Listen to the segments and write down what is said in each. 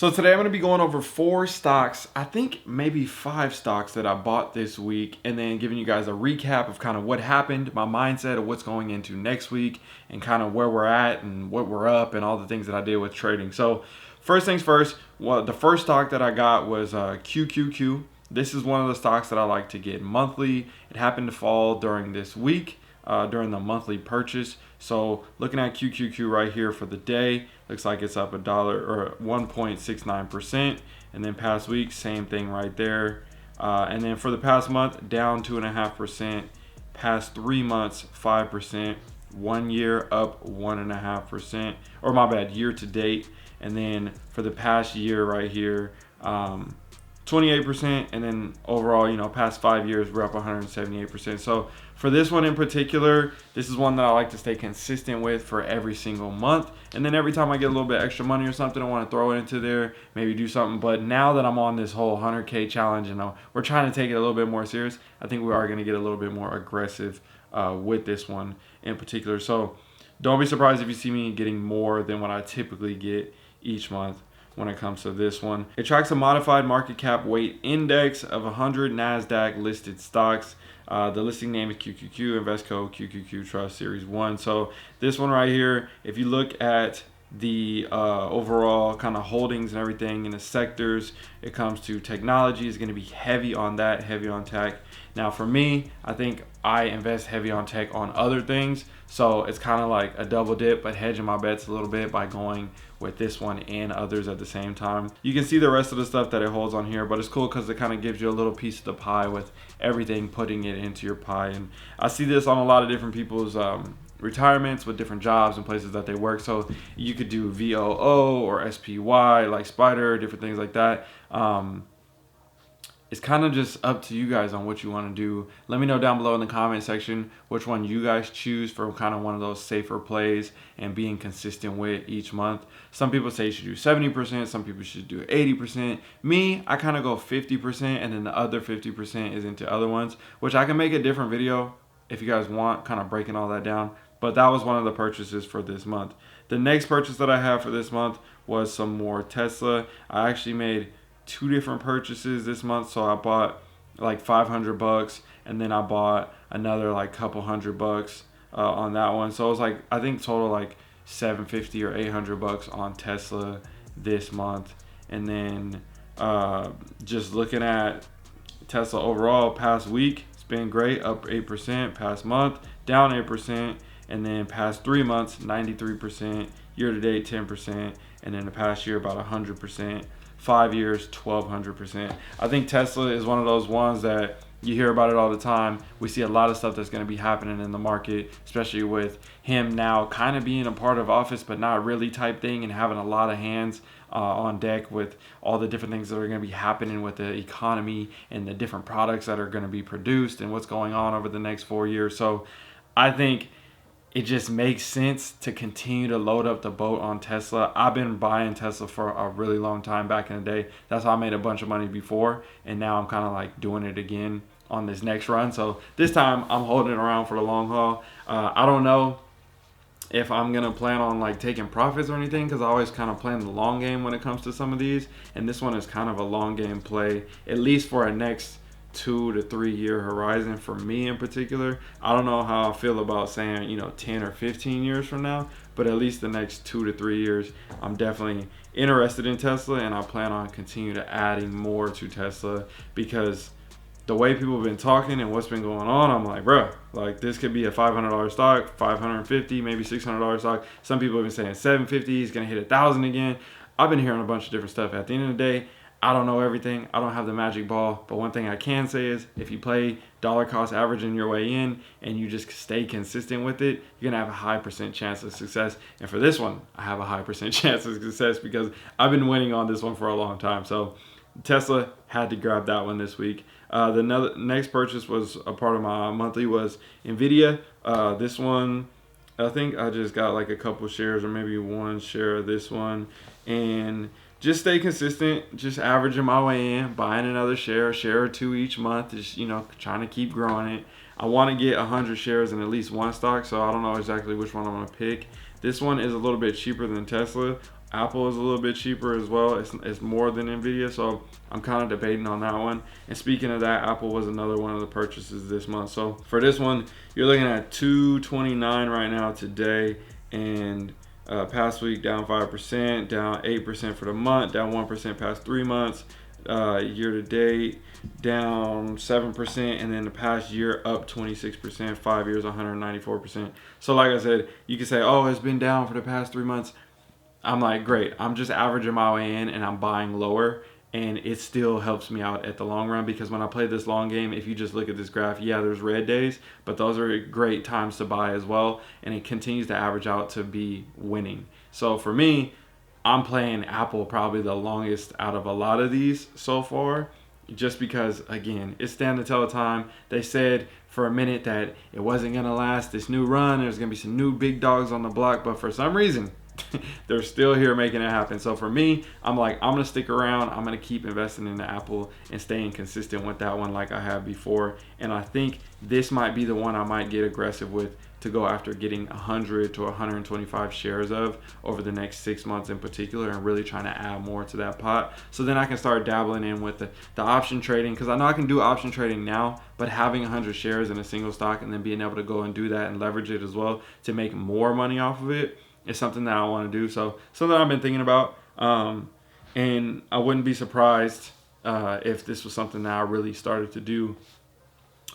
So today I'm going to be going over 4 stocks, I think maybe 5 stocks that I bought this week, and then giving you guys a recap of kind of what happened, my mindset of what's going into next week, and kind of where we're at and what we're up and all the things that I did with trading. So first things first, well, the first stock that I got was QQQ. This is one of the stocks that I like to get monthly. It happened to fall during this week. During the monthly purchase. So looking at QQQ right here for the day, looks like it's up $1 or 1.69%. And then past week, same thing right there. And then for the past month, down 2.5%. Past 3 months, 5%. 1 year up 1.5%. Or my bad, year to date. And then for the past year right here, 28%, and then overall, past 5 years, we're up 178%. So for this one in particular, this is one that I like to stay consistent with for every single month. And then every time I get a little bit extra money or something, I want to throw it into there, maybe do something. But now that I'm on this whole 100K challenge and we're trying to take it a little bit more serious, I think we are going to get a little bit more aggressive with this one in particular. So don't be surprised if you see me getting more than what I typically get each month. When it comes to this one, it tracks a modified market cap weight index of 100 NASDAQ listed stocks. The listing name is QQQ, invest code QQQ Trust Series 1. So this one right here, if you look at the overall kind of holdings and everything in the sectors, it comes to technology is going to be heavy on that, heavy on tech. Now for me, I think I invest heavy on tech on other things. So it's kind of like a double dip, but hedging my bets a little bit by going with this one and others at the same time. You can see the rest of the stuff that it holds on here, but it's cool because it kind of gives you a little piece of the pie with everything, putting it into your pie. And I see this on a lot of different people's retirements with different jobs and places that they work. So you could do VOO or SPY, like Spider, different things like that. It's kind of just up to you guys on what you want to do. Let me know down below in the comment section which one you guys choose for kind of one of those safer plays and being consistent with each month. Some people say you should do 70%, some people should do 80%. Me, I kind of go 50%, and then the other 50% is into other ones, which I can make a different video if you guys want, kind of breaking all that down. But that was one of the purchases for this month. The next purchase that I have for this month was some more Tesla. I actually made 2 different purchases this month. So I bought like $500, and then I bought another like couple $100 on that one. So it was like, I think total like $750 or $800 on Tesla this month. And then just looking at Tesla overall past week, it's been great, up 8%, past month down 8%, and then past 3 months 93%, year to date 10%, and then the past year about 100%. 5 years, 1,200%. I think Tesla is one of those ones that you hear about it all the time. We see a lot of stuff that's going to be happening in the market, especially with him now kind of being a part of office, but not really type thing, and having a lot of hands on deck with all the different things that are going to be happening with the economy and the different products that are going to be produced and what's going on over the next 4 years. So I think it just makes sense to continue to load up the boat on Tesla. I've been buying Tesla for a really long time back in the day. That's how I made a bunch of money before. And now I'm kind of like doing it again on this next run. So this time I'm holding it around for the long haul. I don't know if I'm going to plan on like taking profits or anything, because I always kind of plan the long game when it comes to some of these. And this one is kind of a long game play, at least for a next 2 to 3 year horizon for me in particular. I don't know how I feel about saying 10 or 15 years from now, but at least the next 2 to 3 years I'm definitely interested in Tesla, and I plan on continue to adding more to Tesla, because the way people have been talking and what's been going on, I'm like, bro, like this could be a $500 stock, $550, maybe $600 stock. Some people have been saying $750 is gonna hit $1,000 again. I've been hearing a bunch of different stuff. At the end of the day, I don't know everything. I don't have the magic ball. But one thing I can say is if you play dollar cost averaging your way in and you just stay consistent with it, you're going to have a high % chance of success. And for this one, I have a high % chance of success because I've been winning on this one for a long time. So Tesla, had to grab that one this week. The next purchase was a part of my monthly was Nvidia. This one, I think I just got like a couple shares or maybe 1 share of this one. And just stay consistent, just averaging my way in, buying another share or 2 each month, just, trying to keep growing it. I want to get 100 shares in at least one stock, so I don't know exactly which one I'm going to pick. This one is a little bit cheaper than Tesla. Apple is a little bit cheaper as well. It's more than Nvidia, so I'm kind of debating on that one. And speaking of that, Apple was another one of the purchases this month. So for this one, you're looking at 229 right now today, and past week down 5%, down 8% for the month, down 1% past 3 months. Year to date down 7%, and then the past year up 26%, 5 years 194%. So like I said, you can say, oh, it's been down for the past 3 months. I'm like, great, I'm just averaging my way in and I'm buying lower, and it still helps me out at the long run, because when I play this long game, if you just look at this graph, yeah, there's red days, but those are great times to buy as well, and it continues to average out to be winning. So for me, I'm playing Apple probably the longest out of a lot of these so far, just because, again, it's stand the tell of time. They said for a minute that it wasn't going to last, this new run, there's going to be some new big dogs on the block, but for some reason, they're still here making it happen. So for me, I'm like, I'm going to stick around. I'm going to keep investing in the Apple and staying consistent with that one like I have before. And I think this might be the one I might get aggressive with to go after getting 100 to 125 shares of over the next 6 months in particular, and really trying to add more to that pot. So then I can start dabbling in with the option trading, because I know I can do option trading now, but having 100 shares in a single stock and then being able to go and do that and leverage it as well to make more money off of it is something that I want to do. So something I've been thinking about, and I wouldn't be surprised if this was something that I really started to do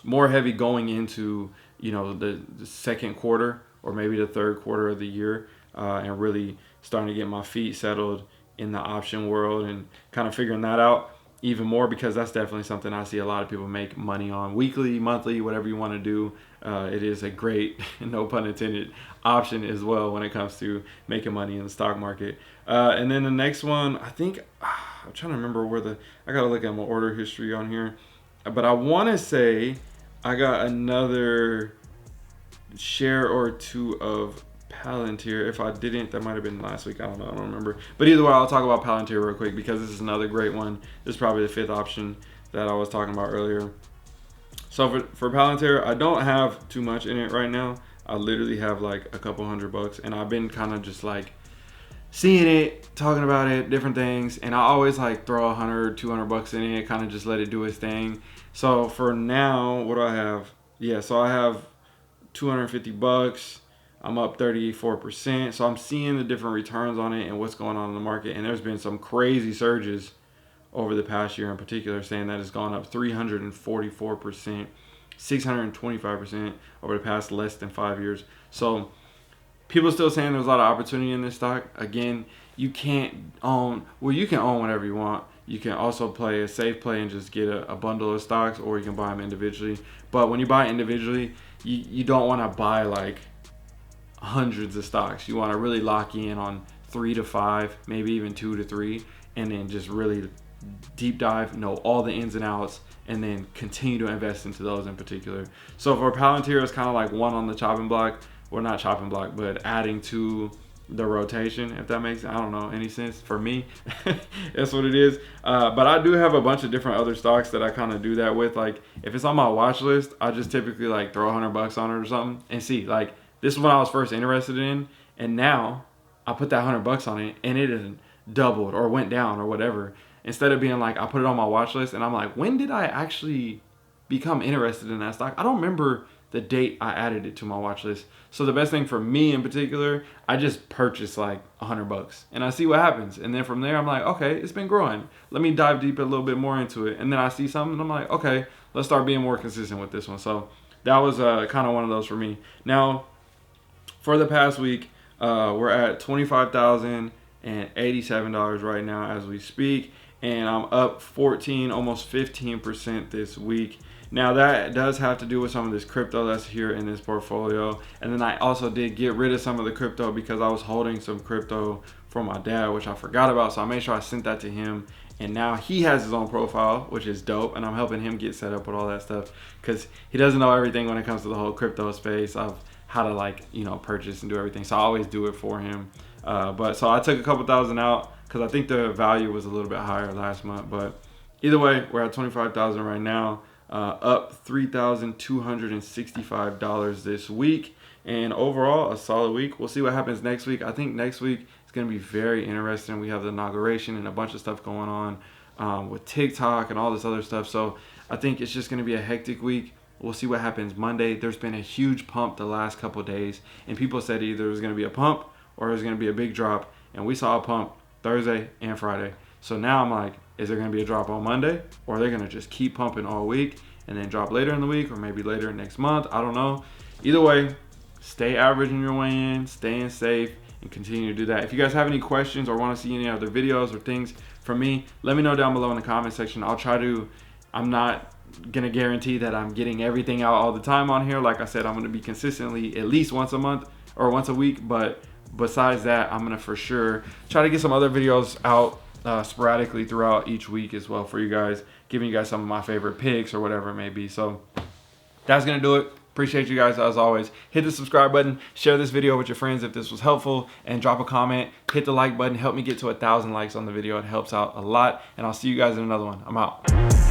more heavy going into, you know, the second quarter or maybe the third quarter of the year, and really starting to get my feet settled in the option world and kind of figuring that out even more, because that's definitely something I see a lot of people make money on weekly, monthly, whatever you want to do. It is a great, no pun intended, option as well when it comes to making money in the stock market. And then the next one, I think, I'm trying to remember I got to look at my order history on here, but I want to say I got another share or two of Palantir. If I didn't, that might have been last week. I don't know. I don't remember. But either way, I'll talk about Palantir real quick, because this is another great one. This is probably the fifth option that I was talking about earlier. So for Palantir, I don't have too much in it right now. I literally have like a couple $100, and I've been kind of just like seeing it, talking about it, different things, and I always like throw $100-200 in it, kind of just let it do its thing. So for now, what do I have? Yeah, so I have $250. I'm up 34%. So I'm seeing the different returns on it and what's going on in the market. And there's been some crazy surges over the past year in particular, saying that it's gone up 344%, 625% over the past less than 5 years. So people still saying there's a lot of opportunity in this stock. Again, you can't own, well, you can own whatever you want. You can also play a safe play and just get a bundle of stocks, or you can buy them individually. But when you buy individually, you don't want to buy like hundreds of stocks. You want to really lock in on 3 to 5, maybe even 2 to 3, and then just really deep dive, know all the ins and outs, and then continue to invest into those in particular. So for Palantir, it's kind of like one on the chopping block, or not chopping block, but adding to the rotation, if that makes, I don't know, any sense for me. That's what it is. But I do have a bunch of different other stocks that I kind of do that with. Like if it's on my watch list, I just typically like throw $100 on it or something and see. Like this is what I was first interested in, and now I put that $100 on it and it had doubled or went down or whatever. Instead of being like, I put it on my watch list and I'm like, when did I actually become interested in that stock? I don't remember the date I added it to my watch list. So the best thing for me in particular, I just purchase like $100 and I see what happens. And then from there, I'm like, okay, it's been growing. Let me dive deep a little bit more into it. And then I see something and I'm like, okay, let's start being more consistent with this one. So that was kind of one of those for me. Now, for the past week, we're at $25,087 right now as we speak. And I'm up 14, almost 15% this week. Now that does have to do with some of this crypto that's here in this portfolio. And then I also did get rid of some of the crypto because I was holding some crypto for my dad, which I forgot about. So I made sure I sent that to him. And now he has his own profile, which is dope. And I'm helping him get set up with all that stuff because he doesn't know everything when it comes to the whole crypto space of how to like, you know, purchase and do everything. So I always do it for him. But so I took a couple thousand out because I think the value was a little bit higher last month. But either way, we're at 25,000 right now. Up $3,265 this week, and overall a solid week. We'll see what happens next week. I think next week it's going to be very interesting. We have the inauguration and a bunch of stuff going on with TikTok and all this other stuff. So I think it's just going to be a hectic week. We'll see what happens Monday. There's been a huge pump the last couple of days, and people said either it was going to be a pump or it was going to be a big drop, and we saw a pump Thursday and Friday. So now I'm like, is there going to be a drop on Monday, or are they going to just keep pumping all week and then drop later in the week, or maybe later next month? I don't know. Either way, stay averaging your way in, staying safe, and continue to do that. If you guys have any questions or want to see any other videos or things from me, let me know down below in the comment section. I'll try to, I'm not gonna guarantee that I'm getting everything out all the time on here. Like I said, I'm gonna be consistently at least once a month or once a week, but besides that, I'm gonna for sure try to get some other videos out sporadically throughout each week as well for you guys, giving you guys some of my favorite picks or whatever it may be. So that's gonna do it. Appreciate you guys as always. Hit the subscribe button, share this video with your friends if this was helpful, and drop a comment. Hit the like button, help me get to 1,000 likes on the video. It helps out a lot, and I'll see you guys in another one. I'm out.